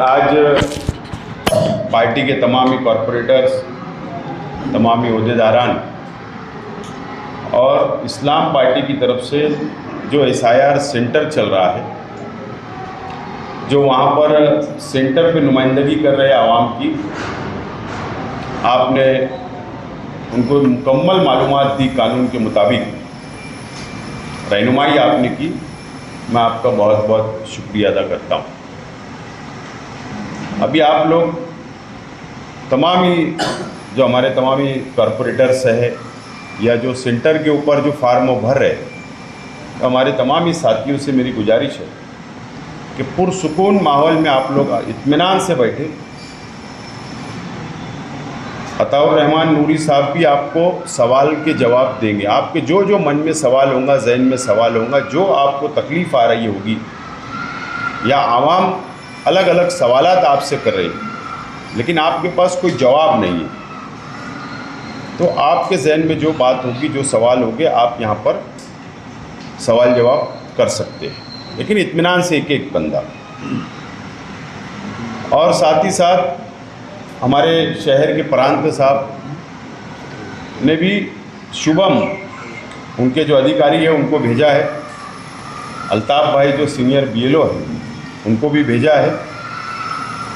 आज पार्टी के तमामी कॉरपोरेटर्स, तमामी ओहदेदारान और इस्लाम पार्टी की तरफ से जो SIR सेंटर चल रहा है, जो वहाँ पर सेंटर पे नुमाइंदगी कर रहे आवाम की, आपने उनको मुकम्मल मालूमात दी, कानून के मुताबिक रहनुमाई आपने की। मैं आपका बहुत बहुत शुक्रिया अदा करता हूँ। अभी आप लोग तमामी जो हमारे तमामी कॉरपोरेटर्स है या जो सेंटर के ऊपर जो फार्म भर रहे, तो हमारे तमामी साथियों से मेरी गुजारिश है कि पुरसुकून माहौल में आप लोग इत्मीनान से बैठे। अताउर रहमान नूरी साहब भी आपको सवाल के जवाब देंगे। आपके जो जो मन में सवाल होगा, जहन में सवाल होगा, जो आपको तकलीफ़ आ रही होगी या आवाम अलग अलग सवालात आपसे कर रही है लेकिन आपके पास कोई जवाब नहीं है, तो आपके जहन में जो बात होगी, जो सवाल होंगे, आप यहाँ पर सवाल जवाब कर सकते हैं, लेकिन इत्मीनान से एक एक बंदा। और साथ ही साथ हमारे शहर के प्रांत साहब ने भी शुभम, उनके जो अधिकारी है उनको भेजा है, अल्ताफ़ भाई जो सीनियर BLO है उनको भी भेजा है।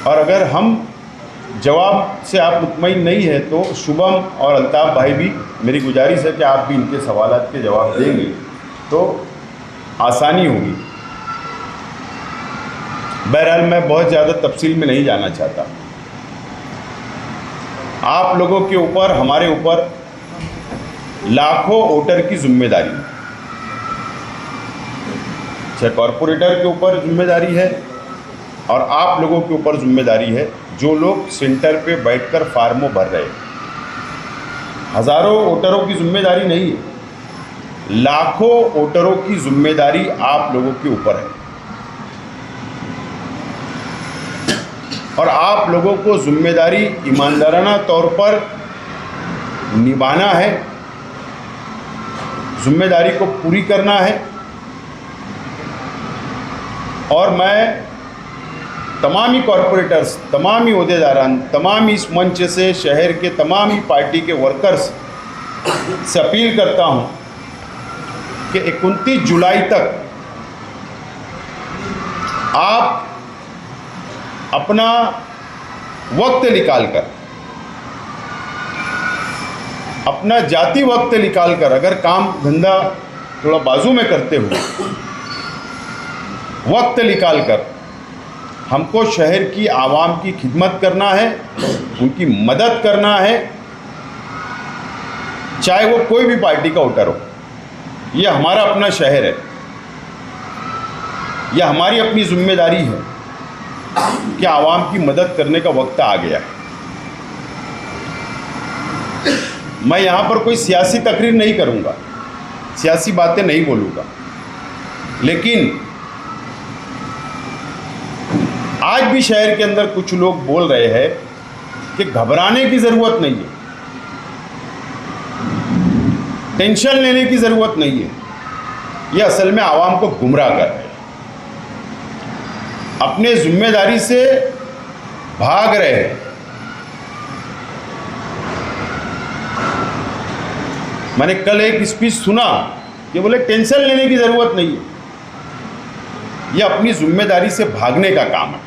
और अगर हम जवाब से आप मुतमईन नहीं है तो शुभम और अल्ताफ़ भाई भी, मेरी गुजारिश है कि आप भी इनके सवालात के जवाब देंगे तो आसानी होगी। बहरहाल मैं बहुत ज़्यादा तफसील में नहीं जाना चाहता। आप लोगों के ऊपर, हमारे ऊपर लाखों वोटर की जिम्मेदारी है। चाहे कॉरपोरेटर के ऊपर जिम्मेदारी है और आप लोगों के ऊपर जिम्मेदारी है, जो लोग सेंटर पे बैठकर फार्मों भर रहे हैं। हज़ारों वोटरों की जिम्मेदारी नहीं है, लाखों वोटरों की जिम्मेदारी आप लोगों के ऊपर है। और आप लोगों को जिम्मेदारी ईमानदाराना तौर पर निभाना है, जिम्मेदारी को पूरी करना है। और मैं तमामी कॉरपोरेटर्स, तमामी ओहदेदारान, तमामी इस मंच से शहर के तमामी पार्टी के वर्कर्स से अपील करता हूं कि 29 जुलाई तक आप अपना वक्त निकालकर, अपना जाती वक्त निकालकर, अगर काम धंधा थोड़ा बाजू में करते हुए वक्त निकालकर हमको शहर की आवाम की खिदमत करना है, उनकी मदद करना है, चाहे वो कोई भी पार्टी का वोटर हो। ये हमारा अपना शहर है, यह हमारी अपनी जिम्मेदारी है कि आवाम की मदद करने का वक्त आ गया है। मैं यहाँ पर कोई सियासी तकरीर नहीं करूँगा, सियासी बातें नहीं बोलूँगा, लेकिन आज भी शहर के अंदर कुछ लोग बोल रहे हैं कि घबराने की ज़रूरत नहीं है, टेंशन लेने की ज़रूरत नहीं है। ये असल में आवाम को गुमराह कर रहे हैं, अपने जिम्मेदारी से भाग रहे हैं। मैंने कल एक स्पीच सुना कि बोले टेंशन लेने की ज़रूरत नहीं है, ये अपनी जिम्मेदारी से भागने का काम है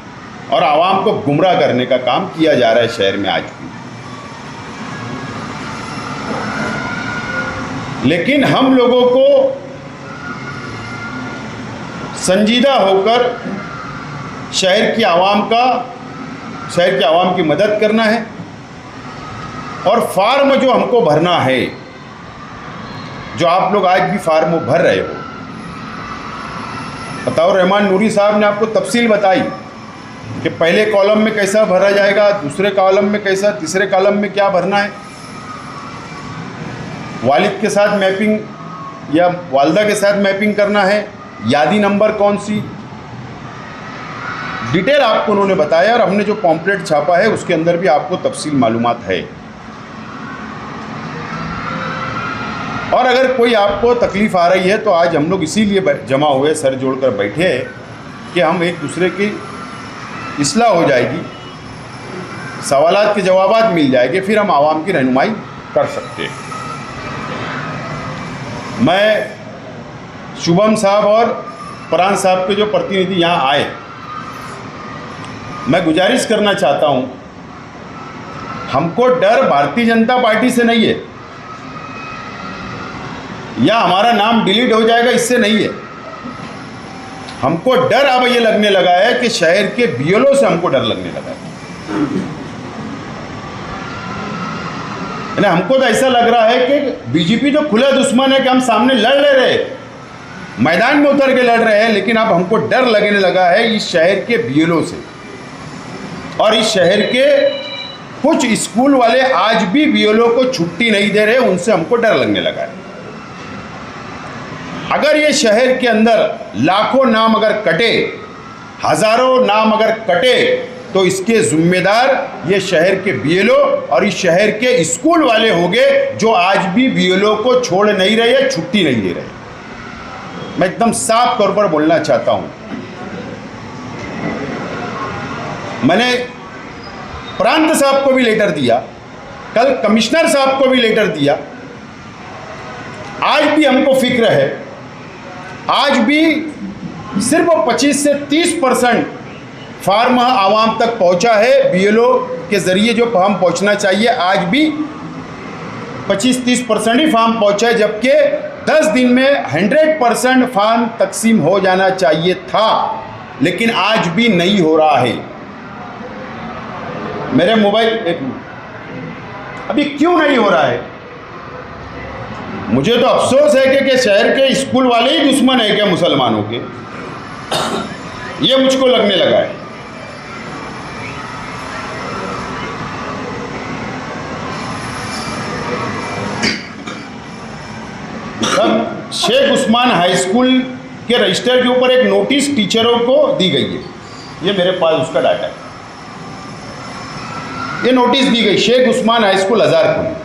और आवाम को गुमराह करने का काम किया जा रहा है शहर में आज भी। लेकिन हम लोगों को संजीदा होकर शहर की आवाम की मदद करना है। और फार्म जो हमको भरना है, जो आप लोग आज भी फार्म भर रहे हो, अताउर रहमान नूरी साहब ने आपको तफसील बताई कि पहले कॉलम में कैसा भरा जाएगा, दूसरे कॉलम में कैसा, तीसरे कॉलम में क्या भरना है। वालिद के साथ मैपिंग या वालदा के साथ मैपिंग करना है, यादी नंबर कौन सी, डिटेल आपको उन्होंने बताया। और हमने जो पॉम्पलेट छापा है उसके अंदर भी आपको तफसील मालूमात है। और अगर कोई आपको तकलीफ़ आ रही है तो आज हम लोग इसीलिए जमा हुए, सर जोड़कर बैठे हैं कि हम एक दूसरे की इस्लाह हो जाएगी, सवालात के जवाबात मिल जाएंगे, फिर हम आवाम की रहनुमाई कर सकते हैं। मैं शुभम साहब और फरहान साहब के जो प्रतिनिधि यहाँ आए, मैं गुजारिश करना चाहता हूँ, हमको डर भारतीय जनता पार्टी से नहीं है या हमारा नाम डिलीट हो जाएगा इससे नहीं है। हमको डर अब ये लगने लगा है कि शहर के बीएलओ से हमको डर लगने लगा है। हमको तो ऐसा लग रहा है कि बीजेपी तो खुला दुश्मन है कि हम सामने लड़ ले रहे, मैदान में उतर के लड़ रहे हैं, लेकिन अब हमको डर लगने लगा है इस शहर के बीएलओ से। और इस शहर के कुछ स्कूल वाले आज भी बीएलओ को छुट्टी नहीं दे रहे, उनसे हमको डर लगने लगा है। अगर ये शहर के अंदर लाखों नाम अगर कटे, हजारों नाम अगर कटे, तो इसके जिम्मेदार ये शहर के बीएलओ और इस शहर के स्कूल वाले होंगे जो आज भी बीएलओ को छोड़ नहीं रहे, छुट्टी नहीं दे रहे। मैं एकदम साफ तौर पर बोलना चाहता हूं। मैंने प्रांत साहब को भी लेटर दिया, कल कमिश्नर साहब को भी लेटर दिया। आज भी हमको फिक्र है, आज भी सिर्फ 25 से 30% फार्म आवाम तक पहुंचा है। बीएलओ के ज़रिए जो फार्म पहुंचना चाहिए आज भी 25-30% ही फार्म पहुंचा है, जबकि 10 दिन में 100% फार्म तकसीम हो जाना चाहिए था, लेकिन आज भी नहीं हो रहा है। मेरे मोबाइल अभी क्यों नहीं हो रहा है? मुझे तो अफसोस है कि शहर के स्कूल वाले ही दुश्मन है क्या मुसलमानों के, ये मुझको लगने लगा है। सब शेख उस्मान हाई स्कूल के रजिस्टर के ऊपर एक नोटिस टीचरों को दी गई है, ये मेरे पास उसका डाटा है। ये नोटिस दी गई शेख उस्मान हाई स्कूल हजारपुर।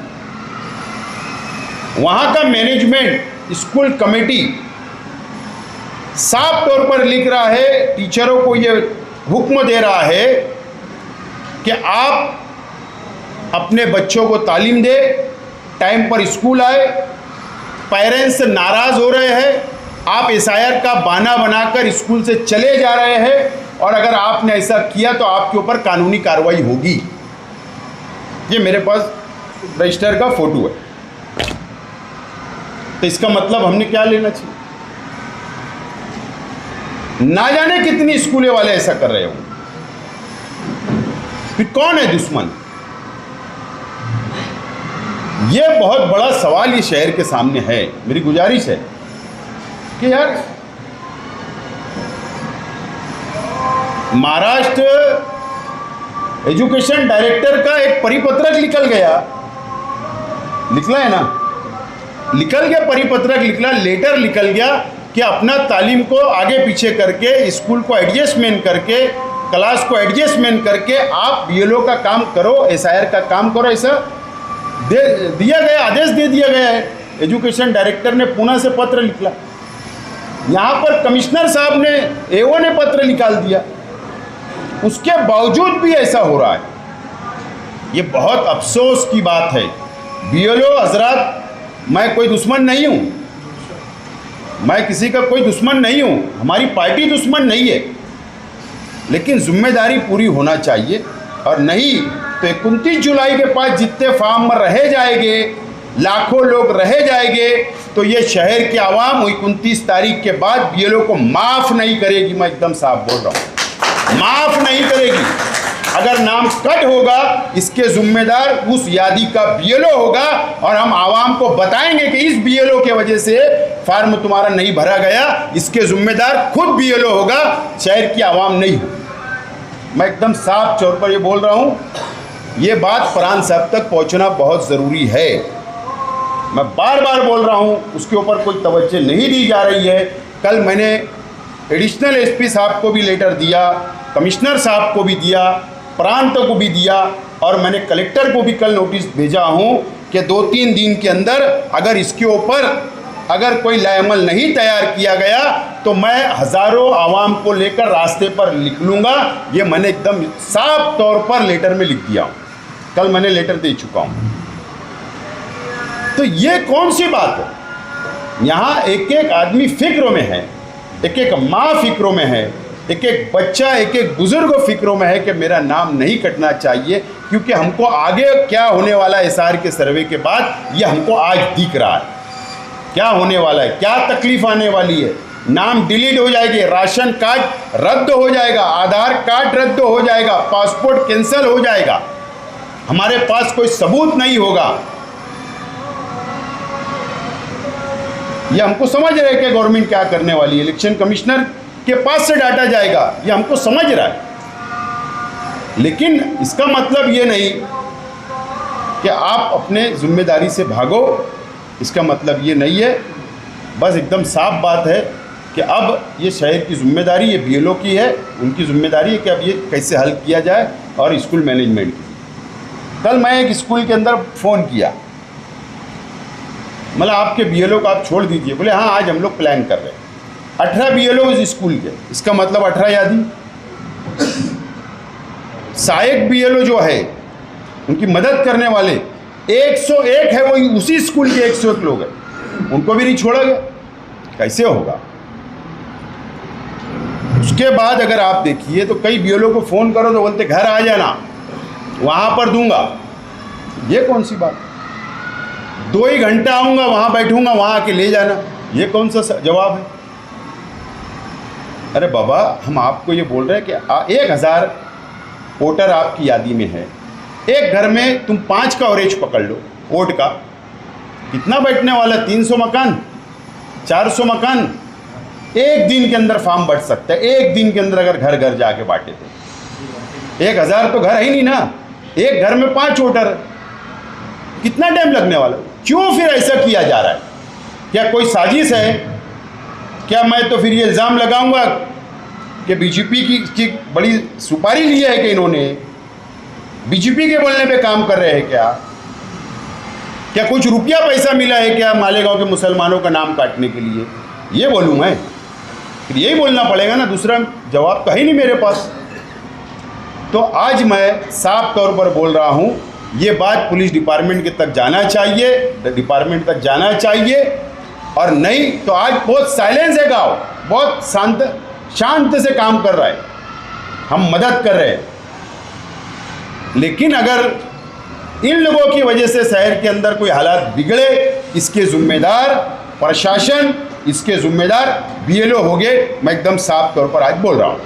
वहाँ का मैनेजमेंट, स्कूल कमेटी साफ तौर पर लिख रहा है, टीचरों को ये हुक्म दे रहा है कि आप अपने बच्चों को तालीम दे, टाइम पर स्कूल आए। पेरेंट्स नाराज़ हो रहे हैं, आप एसआईआर का बहाना बनाकर स्कूल से चले जा रहे हैं, और अगर आपने ऐसा किया तो आपके ऊपर कानूनी कार्रवाई होगी। ये मेरे पास रजिस्टर का फोटो है। तो इसका मतलब हमने क्या लेना चाहिए? ना जाने कितनी स्कूलें वाले ऐसा कर रहे हो, फिर कौन है दुश्मन? ये बहुत बड़ा सवाल ये शहर के सामने है। मेरी गुजारिश है कि यार, महाराष्ट्र एजुकेशन डायरेक्टर का एक परिपत्रक निकल गया, निकला है ना, निकल गया परिपत्रक, निकला लेटर निकल गया कि अपना तालीम को आगे पीछे करके, स्कूल को एडजस्टमेंट करके, क्लास को एडजस्टमेंट करके आप बीएलओ का काम करो, एसआईआर का काम करो, ऐसा दिया गया, आदेश दे दिया गया है। एजुकेशन डायरेक्टर ने पुणे से पत्र निकला, यहाँ पर कमिश्नर साहब ने, एओ ने पत्र निकाल दिया, उसके बावजूद भी ऐसा हो रहा है। ये बहुत अफसोस की बात है। बीएलओ हजरात, मैं कोई दुश्मन नहीं हूँ, मैं किसी का कोई दुश्मन नहीं हूँ, हमारी पार्टी दुश्मन नहीं है, लेकिन जिम्मेदारी पूरी होना चाहिए। और नहीं तो 29 जुलाई के पास जितने फार्म में रह जाएंगे, लाखों लोग रह जाएंगे, तो ये शहर की आवाम 29 तारीख के बाद बीएलओ को माफ़ नहीं करेगी। मैं एकदम साफ बोल रहा हूँ, माफ़ नहीं करेगी। अगर नाम कट होगा, इसके जिम्मेदार उस यादी का बीएलओ होगा, और हम आवाम को बताएंगे कि इस बीएलओ के वजह से फार्म तुम्हारा नहीं भरा गया, इसके जिम्मेदार खुद बीएलओ होगा, शहर की आवाम नहीं हो। मैं एकदम साफ तौर पर ये बोल रहा हूँ, ये बात फरहान साहब तक पहुँचना बहुत ज़रूरी है। मैं बार बार बोल रहा हूँ, उसके ऊपर कोई तवज्जो नहीं दी जा रही है। कल मैंने एडिशनल एसपी साहब को भी लेटर दिया, कमिश्नर साहब को भी दिया, प्रांत को भी दिया, और मैंने कलेक्टर को भी कल नोटिस भेजा हूँ कि 2-3 दिन के अंदर अगर इसके ऊपर अगर कोई लाएमल नहीं तैयार किया गया तो मैं हज़ारों आवाम को लेकर रास्ते पर निकलूँगा। ये मैंने एकदम साफ तौर पर लेटर में लिख दिया हूँ, कल मैंने लेटर दे चुका हूँ। तो ये कौन सी बात है? यहाँ एक एक आदमी फिक्र में है, एक एक माँ फिक्रों में है, एक एक बच्चा, एक एक बुजुर्ग फिक्रों में है कि मेरा नाम नहीं कटना चाहिए, क्योंकि हमको आगे क्या होने वाला है SR के सर्वे के बाद, ये हमको आज दिख रहा है क्या होने वाला है, क्या तकलीफ आने वाली है। नाम डिलीट हो जाएगी, राशन कार्ड रद्द हो जाएगा, आधार कार्ड रद्द हो जाएगा, पासपोर्ट कैंसिल हो जाएगा, हमारे पास कोई सबूत नहीं होगा। ये हमको समझ रहे हैं कि गवर्नमेंट क्या करने वाली है, इलेक्शन कमिश्नर के पास से डाटा जाएगा, ये हमको समझ रहा है। लेकिन इसका मतलब ये नहीं कि आप अपने जिम्मेदारी से भागो, इसका मतलब ये नहीं है। बस एकदम साफ बात है कि अब ये शहर की जिम्मेदारी, ये BLO की है, उनकी जिम्मेदारी है कि अब ये कैसे हल किया जाए, और स्कूल मैनेजमेंट की। कल मैं एक स्कूल के अंदर फ़ोन किया, मतलब आपके BLO को आप छोड़ दीजिए, बोले हाँ आज हम लोग प्लान कर रहे हैं। 18 BLO उस स्कूल के, इसका मतलब 18 यादी। सहायक BLO जो है, उनकी मदद करने वाले 101 है, वही उसी स्कूल के 101 लोग हैं, उनको भी नहीं छोड़ा गया, कैसे होगा? उसके बाद अगर आप देखिए तो कई BLO को फ़ोन करो तो बोलते घर आ जाना, वहाँ पर दूंगा। ये कौन सी बात? 2 ही घंटा आऊँगा, वहाँ बैठूँगा, वहाँ आके ले जाना, ये कौन सा जवाब है? अरे बाबा, हम आपको ये बोल रहे हैं कि 1000 वोटर आपकी यादी में है, एक घर में तुम 5 का एवरेज पकड़ लो वोट का, कितना बैठने वाला? 300 मकान, 400 मकान, एक दिन के अंदर फॉर्म बढ़ सकता है। एक दिन के अंदर अगर घर घर जाके बांटे तो 1000 तो घर है ही नहीं ना, एक घर में 5 वोटर, कितना टाइम लगने वाला? क्यों फिर ऐसा किया जा रहा है? क्या कोई साजिश है क्या? मैं तो फिर ये इल्ज़ाम लगाऊंगा कि BJP की बड़ी सुपारी ली है कि इन्होंने BJP के बोलने पे काम कर रहे हैं क्या? क्या कुछ रुपया पैसा मिला है क्या मालेगांव के मुसलमानों का नाम काटने के लिए? ये बोलूँ मैं? फिर यही बोलना पड़ेगा ना, दूसरा जवाब तो है ही नहीं मेरे पास। तो आज मैं साफ तौर पर बोल रहा हूँ, ये बात पुलिस डिपार्टमेंट के तक जाना चाहिए, डिपार्टमेंट तक जाना चाहिए, और नहीं तो आज बहुत साइलेंस है गाँव, बहुत शांत से काम कर रहा है, हम मदद कर रहे हैं। लेकिन अगर इन लोगों की वजह से शहर के अंदर कोई हालात बिगड़े, इसके जिम्मेदार प्रशासन, इसके जिम्मेदार BLO हो गए, मैं एकदम साफ तौर पर आज बोल रहा हूँ।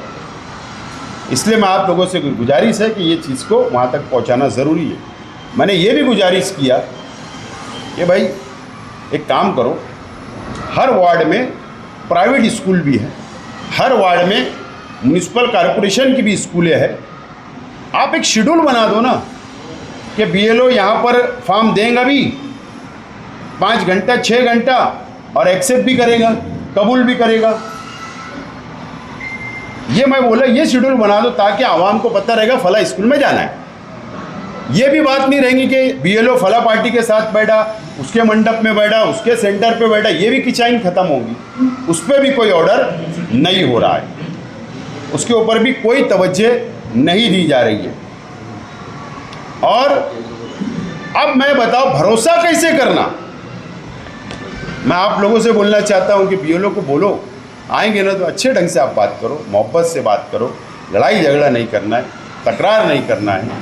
इसलिए मैं आप लोगों से गुजारिश है कि ये चीज़ को वहाँ तक पहुँचाना ज़रूरी है। मैंने ये भी गुजारिश किया कि भाई एक काम करो, हर वार्ड में प्राइवेट स्कूल भी है, हर वार्ड में म्यूनिसिपल कॉरपोरेशन की भी स्कूलें हैं, आप एक शेड्यूल बना दो ना कि BLO यहाँ पर फॉर्म देगा भी 5 घंटा 6 घंटा, और एक्सेप्ट भी करेगा, कबूल भी करेगा। ये मैं बोला, ये शेड्यूल बना दो ताकि आवाम को पता रहेगा फला स्कूल में जाना है। ये भी बात नहीं रहेगी कि BLO फला पार्टी के साथ बैठा, उसके मंडप में बैठा, उसके सेंटर पे बैठा, ये भी किचाइन ख़त्म होगी, उस पर भी कोई ऑर्डर नहीं हो रहा है, उसके ऊपर भी कोई तवज्जो नहीं दी जा रही है। और अब मैं बताओ भरोसा कैसे करना? मैं आप लोगों से बोलना चाहता हूं कि BLO को बोलो, आएंगे ना तो अच्छे ढंग से आप बात करो, मोहब्बत से बात करो, लड़ाई झगड़ा नहीं करना है, तकरार नहीं करना है।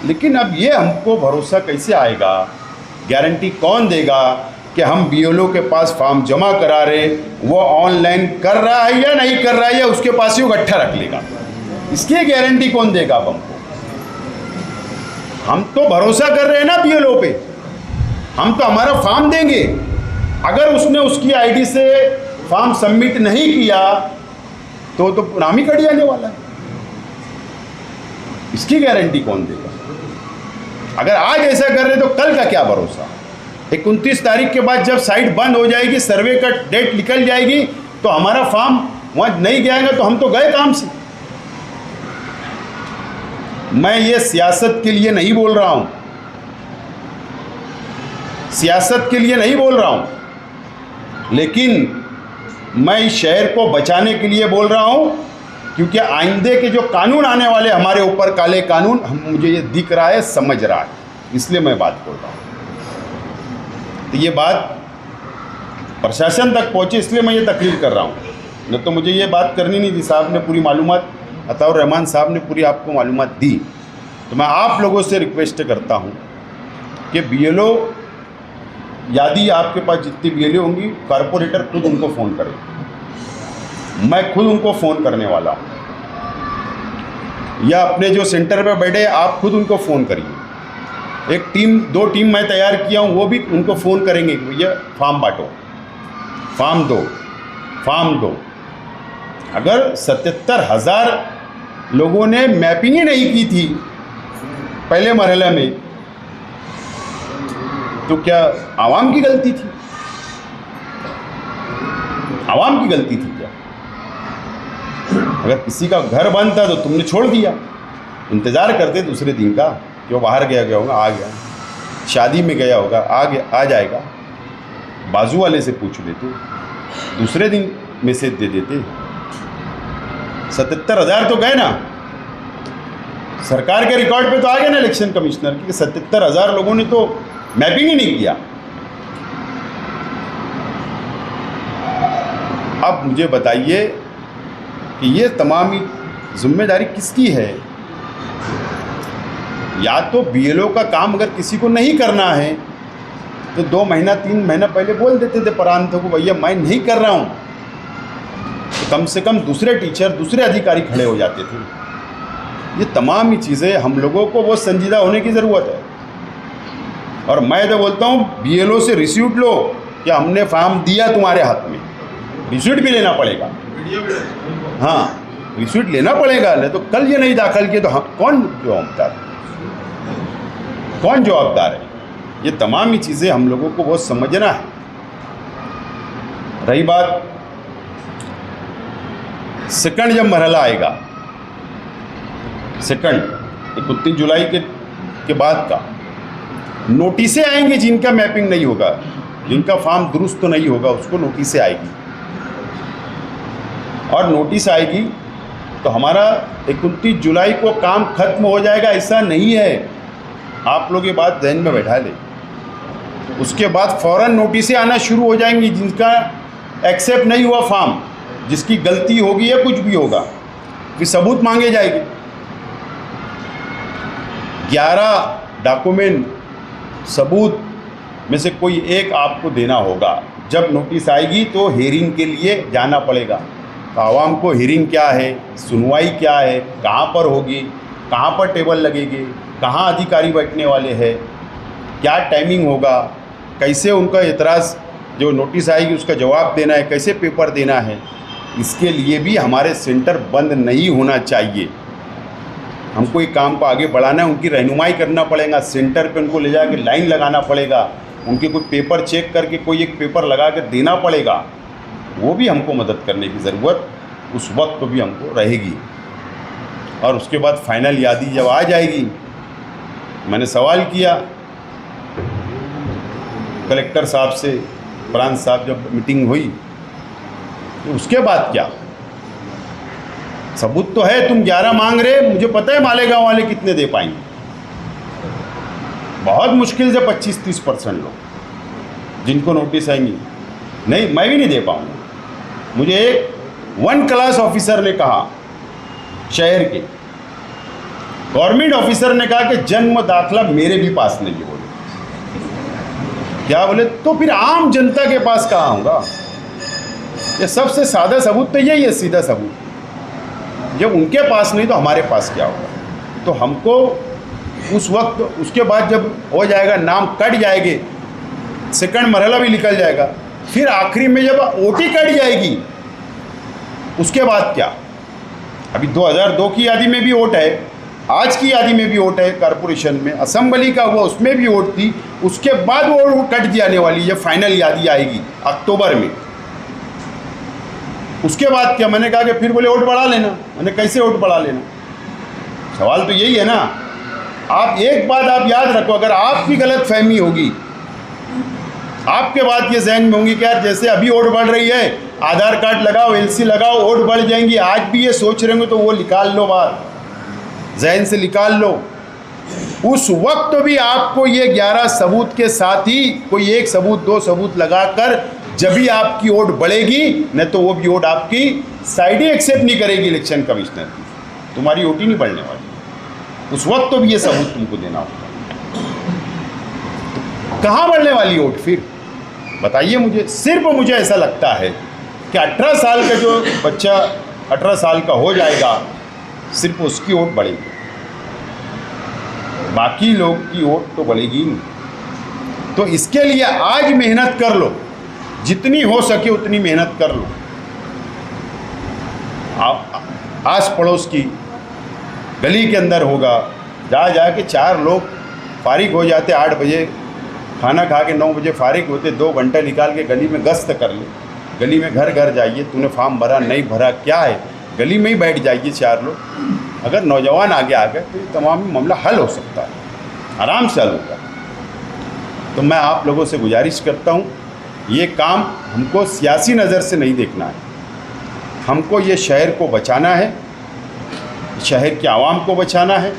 लेकिन अब ये हमको भरोसा कैसे आएगा, गारंटी कौन देगा कि हम BLO के पास फॉर्म जमा करा रहे, वो ऑनलाइन कर रहा है या नहीं कर रहा है, या उसके पास ही वो गट्ठा रख लेगा? इसकी गारंटी कौन देगा अब हमको? हम तो भरोसा कर रहे हैं ना BLO पे, हम तो हमारा फॉर्म देंगे, अगर उसने उसकी ID से फॉर्म सबमिट नहीं किया तो नाम ही कट जाने वाला है। इसकी गारंटी कौन देगा? अगर आज ऐसा कर रहे तो कल का क्या भरोसा? 29 तारीख के बाद जब साइट बंद हो जाएगी, सर्वे का डेट निकल जाएगी, तो हमारा फॉर्म वहाँ नहीं जाएगा तो हम तो गए काम से। मैं ये सियासत के लिए नहीं बोल रहा हूँ, सियासत के लिए नहीं बोल रहा हूँ, लेकिन मैं इस शहर को बचाने के लिए बोल रहा हूँ, क्योंकि आइंदे के जो कानून आने वाले हमारे ऊपर, काले कानून, मुझे ये दिख रहा है, समझ रहा है, इसलिए मैं बात बोल रहा हूँ। तो ये बात प्रशासन तक पहुँचे, इसलिए मैं ये तकरीर कर रहा हूँ। नहीं तो मुझे ये बात करनी नहीं थी। साहब ने पूरी मालूमात, अताउर रहमान साहब ने पूरी आपको मालूमात दी। तो मैं आप लोगों से रिक्वेस्ट करता हूँ कि BLO यदि आपके पास जितनी BLO होंगी, कॉरपोरेटर खुद उनको फ़ोन करें। मैं खुद उनको फ़ोन करने वाला हूँ, या अपने जो सेंटर पे बैठे आप खुद उनको फ़ोन करिए। एक टीम, 2 टीम मैं तैयार किया हूँ, वो भी उनको फ़ोन करेंगे कि भैया फॉर्म बांटो, फॉर्म दो। अगर 77,000 लोगों ने मैपिंग ही नहीं की थी पहले मरहले में, तो क्या आवाम की गलती थी? आवाम की गलती थी क्या? अगर किसी का घर बंद था तो तुमने छोड़ दिया, इंतज़ार करते दूसरे दिन का कि वो बाहर गया होगा, आ गया, शादी में गया होगा, आ जाएगा, बाजू वाले से पूछ लेते, दूसरे दिन मैसेज दे देते। 77,000 तो गए ना, सरकार के रिकॉर्ड पे तो आ गया ना इलेक्शन कमिश्नर की 77,000 लोगों ने तो मैपिंग ही नहीं किया। अब मुझे बताइए कि ये तमाम जिम्मेदारी किसकी है? या तो BLO का काम अगर किसी को नहीं करना है तो 2 महीना 3 महीना पहले बोल देते थे प्रांतों को, भैया मैं नहीं कर रहा हूँ, तो कम से कम दूसरे टीचर, दूसरे अधिकारी खड़े हो जाते थे। ये तमाम ही चीज़ें हम लोगों को बहुत संजीदा होने की ज़रूरत है। और मैं तो बोलता हूँ BLO से रिसीट लो कि हमने फॉर्म दिया तुम्हारे हाथ में, रिसीट भी लेना पड़ेगा। हाँ, रिसीट लेना पड़ेगा, नहीं तो कल ये नहीं दाखिल किए तो हम कौन जवाबदार है? ये तमाम ही चीज़ें हम लोगों को बहुत समझना है। रही बात सेकंड, जब मरहला आएगा, सेकंड 31 जुलाई के बाद का नोटिसें आएंगे, जिनका मैपिंग नहीं होगा, जिनका फॉर्म दुरुस्त नहीं होगा, उसको नोटिसें आएगी। और नोटिस आएगी तो हमारा 31 जुलाई को काम खत्म हो जाएगा, ऐसा नहीं है। आप लोग ये बात ध्यान में बैठा ले। उसके बाद फ़ौरन नोटिसें आना शुरू हो जाएंगी, जिनका एक्सेप्ट नहीं हुआ फॉर्म, जिसकी गलती होगी या कुछ भी होगा, फिर सबूत मांगे जाएंगे। 11 डॉक्यूमेंट सबूत में से कोई एक आपको देना होगा। जब नोटिस आएगी तो हेयरिंग के लिए जाना पड़ेगा। तो आवाम को हेयरिंग क्या है, सुनवाई क्या है, कहाँ पर होगी, कहाँ पर टेबल लगेगी, कहाँ अधिकारी बैठने वाले हैं, क्या टाइमिंग होगा, कैसे उनका एतराज़ जो नोटिस आएगी उसका जवाब देना है, कैसे पेपर देना है, इसके लिए भी हमारे सेंटर बंद नहीं होना चाहिए। हमको एक काम को आगे बढ़ाना है, उनकी रहनुमाई करना पड़ेगा, सेंटर पे उनको ले जाकर लाइन लगाना पड़ेगा, उनके कोई पेपर चेक करके कोई एक पेपर लगा कर देना पड़ेगा। वो भी हमको मदद करने की ज़रूरत उस वक्त भी हमको रहेगी। और उसके बाद फाइनल यादी जब आ जाएगी, मैंने सवाल किया कलेक्टर साहब से, प्रांत साहब, जब मीटिंग हुई तो उसके बाद क्या सबूत तो है, तुम 11 मांग रहे, मुझे पता है मालेगांव वाले कितने दे पाएंगे, बहुत मुश्किल से 25-30% लोग जिनको नोटिस आएंगी। नहीं, मैं भी नहीं दे पाऊंगा। मुझे एक 1 क्लास ऑफिसर ने कहा, शहर के गवर्नमेंट ऑफिसर ने कहा कि जन्म दाखला मेरे भी पास नहीं है। बोले क्या? बोले तो फिर आम जनता के पास कहाँ होगा? ये सबसे सादा सबूत तो यही है, सीधा सबूत। जब उनके पास नहीं तो हमारे पास क्या होगा? तो हमको उस वक्त, उसके बाद जब हो जाएगा, नाम कट जाएंगे, सेकंड मरहला भी निकल जाएगा, फिर आखिरी में जब ओटी कट जाएगी, उसके बाद क्या? अभी 2002 की यादी में भी वोट है, आज की यादी में भी वोट है, कॉरपोरेशन में असेंबली का हुआ उसमें भी वोट थी, उसके बाद वो कट जाने वाली है, फाइनल यादी आएगी अक्टूबर में। उसके बाद क्या? मैंने कहा कि फिर बोले वोट बढ़ा लेना। मैंने कैसे वोट बढ़ा लेना? सवाल तो यही है ना। आप एक बात आप याद रखो, अगर आपकी गलत फहमी होगी आपके बात ये जहन में होंगी कि यार जैसे अभी वोट बढ़ रही है, आधार कार्ड लगाओ, एलसी लगाओ, वोट बढ़ जाएंगी। आज भी ये सोच रहे होंगे तो वो निकाल लो, बात जहन से निकाल लो। उस वक्त भी आपको ये 11 सबूत के साथ ही कोई एक सबूत 2 सबूत लगाकर जब भी आपकी वोट बढ़ेगी, नहीं तो वो भी वोट आपकी साइड ही एक्सेप्ट नहीं करेगी इलेक्शन कमिश्नर की, तुम्हारी वोट ही नहीं बढ़ने वाली। उस वक्त तो भी ये सबूत तुमको देना होगा। कहाँ बढ़ने वाली वोट फिर बताइए मुझे। सिर्फ मुझे ऐसा लगता है कि 18 साल का जो बच्चा 18 साल का हो जाएगा, सिर्फ उसकी वोट बढ़ेगी, बाकी लोग की वोट तो बढ़ेगी नहीं। तो इसके लिए आज मेहनत कर लो, जितनी हो सके उतनी मेहनत कर लो। आस पड़ोस की गली के अंदर होगा, जाके 4 लोग फारिग हो जाते, 8 बजे खाना खा के 9 बजे फारिग होते, 2 घंटा निकाल के गली में गश्त कर ले। गली में घर घर जाइए, तूने फॉर्म भरा नहीं भरा क्या है, गली में ही बैठ जाइए 4 लोग। अगर नौजवान आगे आ गए तो ये तमाम मामला हल हो सकता है, आराम से हल होगा। तो मैं आप लोगों से गुजारिश करता हूँ, ये काम हमको सियासी नज़र से नहीं देखना है, हमको ये शहर को बचाना है, शहर के आवाम को बचाना है,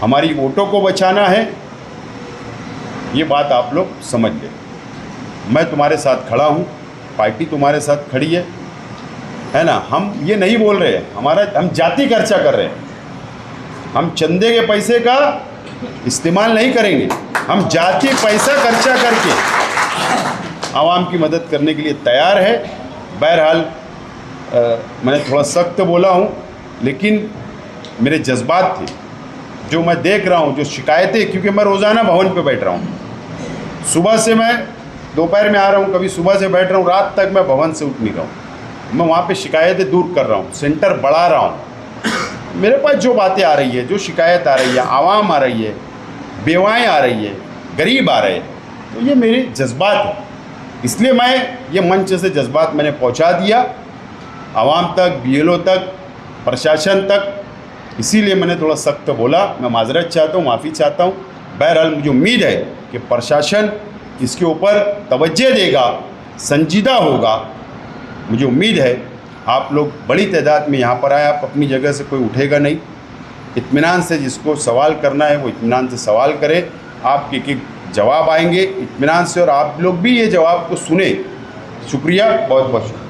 हमारी वोटों को बचाना है। ये बात आप लोग समझ लें। मैं तुम्हारे साथ खड़ा हूँ, पार्टी तुम्हारे साथ खड़ी है ना। हम ये नहीं बोल रहे हम जाति खर्चा कर रहे हैं, हम चंदे के पैसे का इस्तेमाल नहीं करेंगे, हम जाति पैसा खर्चा करके आवाम की मदद करने के लिए तैयार है। बहरहाल मैंने थोड़ा सख्त बोला हूँ, लेकिन मेरे जज्बात थे, जो मैं देख रहा हूँ, जो शिकायतें, क्योंकि मैं रोज़ाना भवन पे बैठ रहा हूँ, सुबह से मैं दोपहर में आ रहा हूँ, कभी सुबह से बैठ रहा हूँ, रात तक मैं भवन से उठ नहीं रहा हूँ। मैं वहाँ पे शिकायतें दूर कर रहा हूँ, सेंटर बढ़ा रहा हूँ। मेरे पास जो बातें आ रही है, जो शिकायत आ रही है, आवाम आ रही है, बेवाएँ आ रही है, गरीब आ रहे हैं, तो ये मेरे जज्बात हैं। इसलिए मैं ये मंच से जज्बात मैंने पहुँचा दिया आवाम तक, BLO तक, प्रशासन तक। इसीलिए मैंने थोड़ा सख्त बोला, मैं माजरत चाहता हूँ, माफ़ी चाहता हूँ। बहरहाल मुझे उम्मीद है कि प्रशासन इसके ऊपर तवज्जो देगा, संजीदा होगा। मुझे उम्मीद है आप लोग बड़ी तादाद में यहाँ पर आए, आप अपनी जगह से कोई उठेगा नहीं, इत्मीनान से जिसको सवाल करना है वो इत्मीनान से सवाल करे, आपके एक जवाब आएंगे इत्मीनान से, और आप लोग भी ये जवाब को सुने। शुक्रिया, बहुत बहुत शुक्रिया।